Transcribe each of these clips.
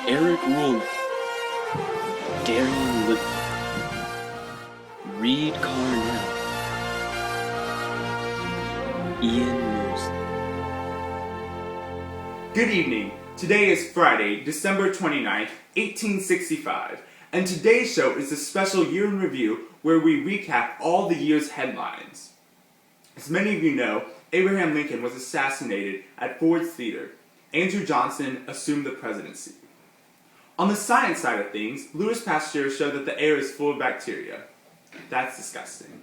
Eric Rule, Darian Whitman, Reed Carnell, Ian Mosley. Good evening. Today is Friday, December 29th, 1865, and today's show is a special year in review where we recap all the year's headlines. As many of you know, Abraham Lincoln was assassinated at Ford's Theater. Andrew Johnson assumed the presidency. On the science side of things, Louis Pasteur showed that the air is full of bacteria. That's disgusting.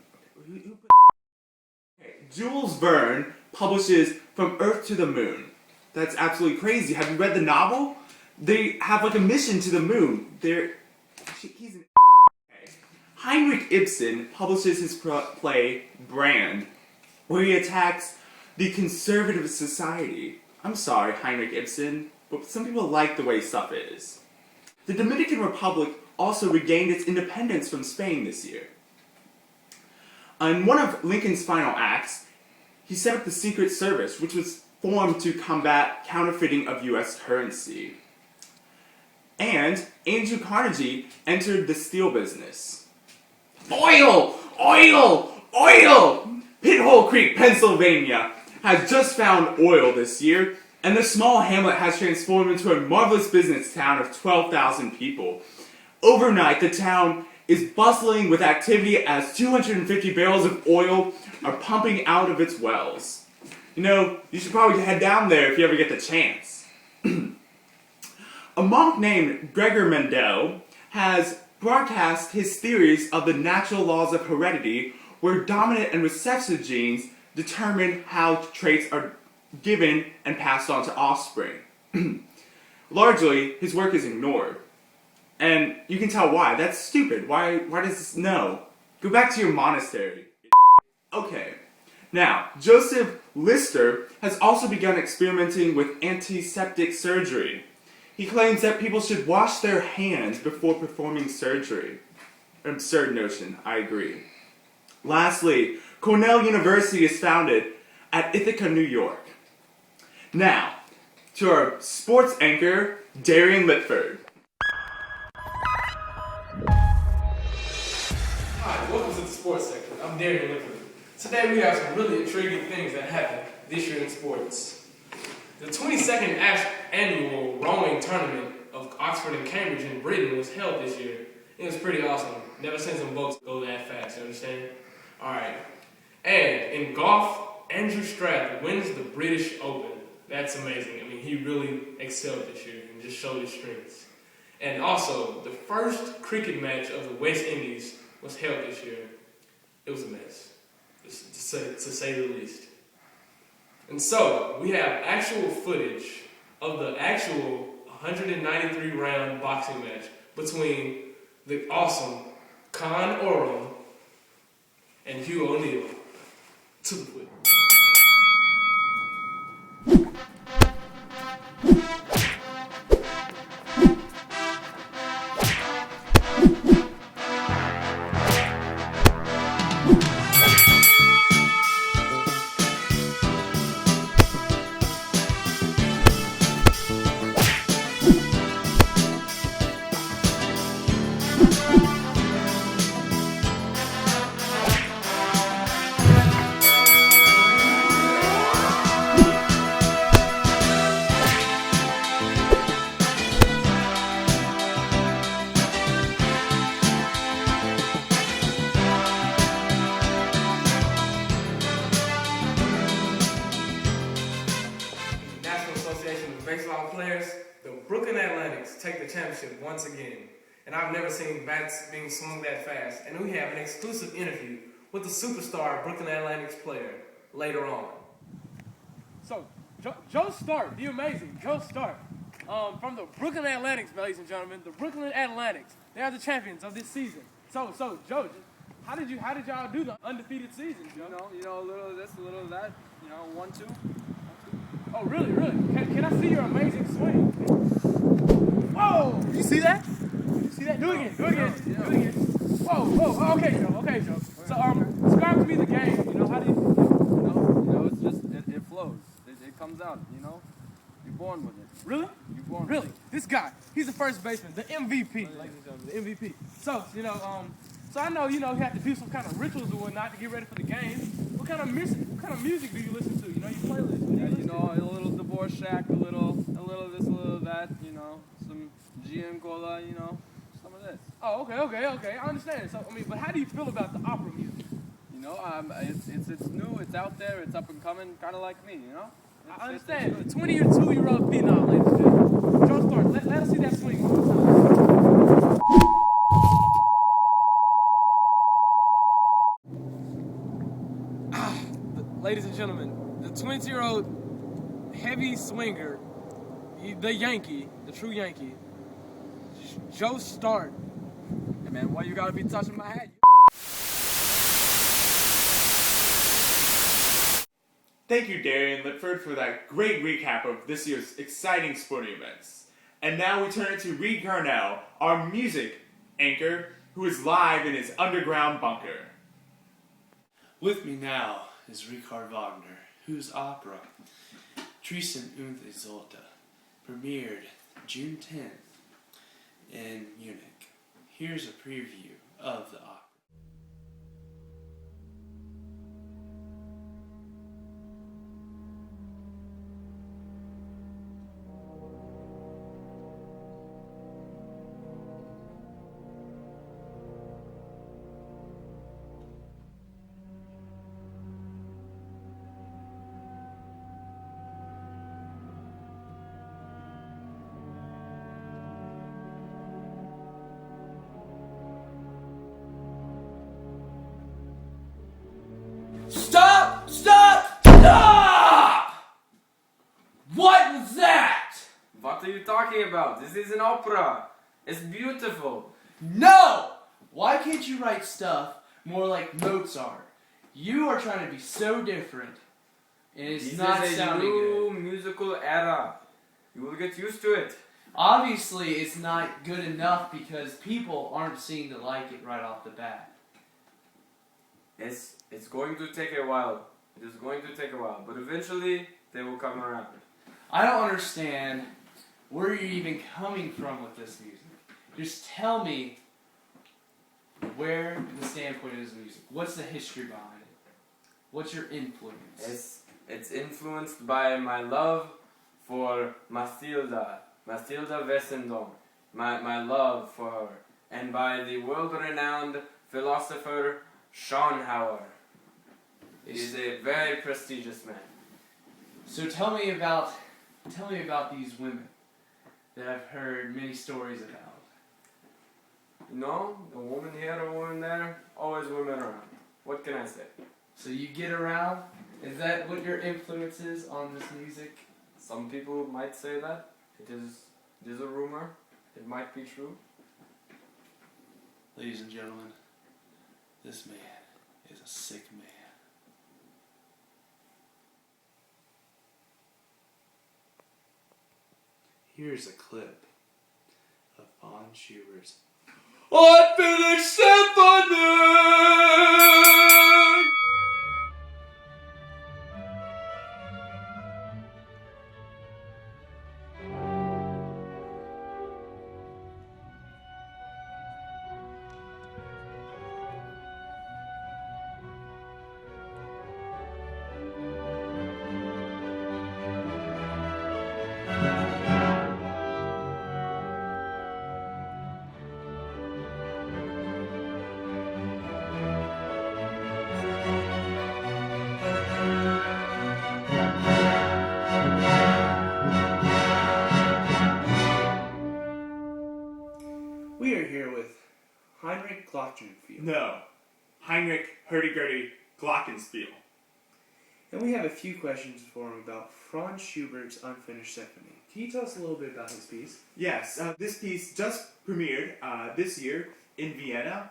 Jules Verne publishes From Earth to the Moon. That's absolutely crazy. Have you read the novel? They have like a mission to the moon. He's an Heinrich Ibsen publishes his play Brand, where he attacks the conservative society. I'm sorry, Heinrich Ibsen, but some people like the way stuff is. The Dominican Republic also regained its independence from Spain this year. In one of Lincoln's final acts, he set up the Secret Service, which was formed to combat counterfeiting of U.S. currency. And Andrew Carnegie entered the steel business. Oil! Oil! Oil! Pithole Creek, Pennsylvania has just found oil this year, and the small hamlet has transformed into a marvelous business town of 12,000 people. Overnight, the town is bustling with activity as 250 barrels of oil are pumping out of its wells. You know, you should probably head down there if you ever get the chance. A monk named Gregor Mendel has broadcast his theories of the natural laws of heredity, where dominant and recessive genes determine how traits are given and passed on to offspring. Largely, his work is ignored. And you can tell why. That's stupid. Why does this? No. Go back to your monastery. Okay. Now, Joseph Lister has also begun experimenting with antiseptic surgery. He claims that people should wash their hands before performing surgery. Absurd notion, I agree. Lastly, Cornell University is founded at Ithaca, New York. Now, to our sports anchor, Darian Litford. Hi, welcome to the sports section. I'm Darian Litford. Today we have some really intriguing things that happened this year in sports. The 22nd annual rowing tournament of Oxford and Cambridge in Britain was held this year. It was pretty awesome. Never seen some boats go that fast, you understand? Alright. And in golf, Andrew Strath wins the British Open. That's amazing. I mean, he really excelled this year and just showed his strengths. And also, the first cricket match of the West Indies was held this year. It was a mess, to say the least. And so, we have actual footage of the actual 193-round boxing match between the awesome Con Oram and Hugh O'Neill. To the footage. Baseball players, the Brooklyn Athletics take the championship once again. And I've never seen bats being swung that fast. And we have an exclusive interview with the superstar Brooklyn Athletics player later on. So, Joe Stark, the amazing Joe Stark, from the Brooklyn Athletics, ladies and gentlemen, the Brooklyn Athletics, they are the champions of this season. So Joe, how did y'all do the undefeated season, Joe? A little of this, a little of that, 1-2. Oh, really? Can I see your amazing swing? Whoa! You see that? Do it again. Whoa. Okay, Joe. So, describe to me the game. How do you? It's just it flows. It comes out. You're born with it. Really? You're born really, this guy, he's the first baseman, the MVP, ladies and gentlemen, the MVP. So, so I know, you have to do some kind of rituals or whatnot to get ready for the game. What kind of music do you listen to? Your playlist. What do Yeah, listen to? a little Dvorak, a little this, a little that, some GM Cola, some of this. Oh, okay. I understand. So, but how do you feel about the opera music? It's new, it's out there, it's up and coming, kind of like me, I understand. The 22-year-old phenom, ladies and gentlemen. Joe Stark, let us see that swing one more time. Ladies and gentlemen, the 22-year-old heavy swinger, the Yankee, the true Yankee, Joe Stark. Hey man, why you gotta be touching my hat? Thank you, Darian Litford, for that great recap of this year's exciting sporting events. And now we turn it to Reed Garnell, our music anchor, who is live in his underground bunker. With me now is Richard Wagner, whose opera, Tristan und Isolde, premiered June 10th in Munich. Here's a preview of the opera. Stop! Stop! Stop! What was that? What are you talking about? This is an opera. It's beautiful. No! Why can't you write stuff more like Mozart? You are trying to be so different, and it's This not is a sounding new good. musical era. You will get used to it. Obviously, it's not good enough because people aren't seeming to like it right off the bat. It's going to take a while. It is going to take a while, but eventually they will come around. I don't understand where you're even coming from with this music. Just tell me where the standpoint is music. What's the history behind it? What's your influence? It's influenced by my love for Matilda Wessendon, my love for her, and by the world-renowned philosopher Schopenhauer. He is a very prestigious man. So tell me about these women that I've heard many stories about. A woman here, a woman there, always women around. What can I say? So you get around? Is that what your influence is on this music? Some people might say that. It is a rumor. It might be true. Ladies and gentlemen, this man is a sick man. Here's a clip of Von Schubert's Unfinished Symphony! We are here with Heinrich Glockenspiel. No, Heinrich Hurdy-Gurdy Glockenspiel. And we have a few questions for him about Franz Schubert's Unfinished Symphony. Can you tell us a little bit about his piece? Yes, this piece just premiered this year in Vienna.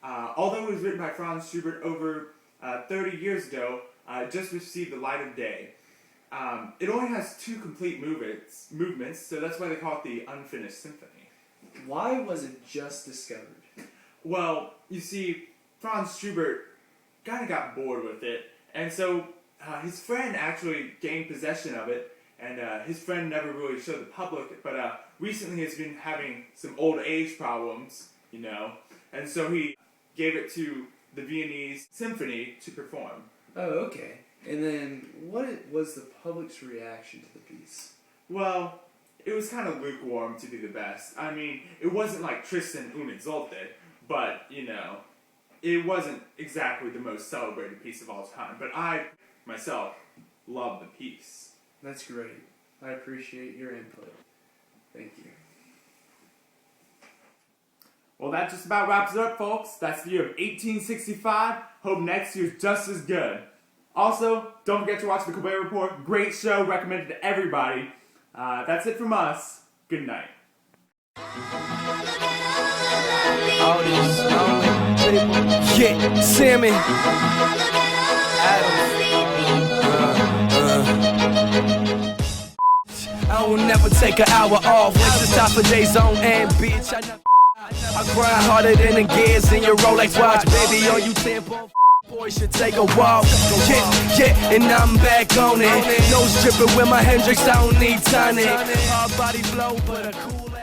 Although it was written by Franz Schubert over 30 years ago, it just received the light of day. It only has 2 complete movements, so that's why they call it the Unfinished Symphony. Why was it just discovered? Well, you see, Franz Schubert kind of got bored with it, and so his friend actually gained possession of it and his friend never really showed the public, but recently he's been having some old age problems, you know, and so he gave it to the Viennese Symphony to perform. Oh, okay. And then, what was the public's reaction to the piece? Well, it was kind of lukewarm, to be the best. I mean, it wasn't like Tristan und Isolde, but, you know, it wasn't exactly the most celebrated piece of all time. But I, myself, love the piece. That's great. I appreciate your input. Thank you. Well, that just about wraps it up, folks. That's the year of 1865. Hope next year's just as good. Also, don't forget to watch the Colbert Report. Great show, recommended to everybody. That's it from us. Good night. Yeah, Sammy. I will never take an hour off. When's the top of days on and bitch? I grind harder than the gears in your Rolex watch. Baby, on you tempo. Boy should take a walk. Yeah, and I'm back on it. Nose dripping with my Hendrix, I don't need tonic. Hard body flow, but a cool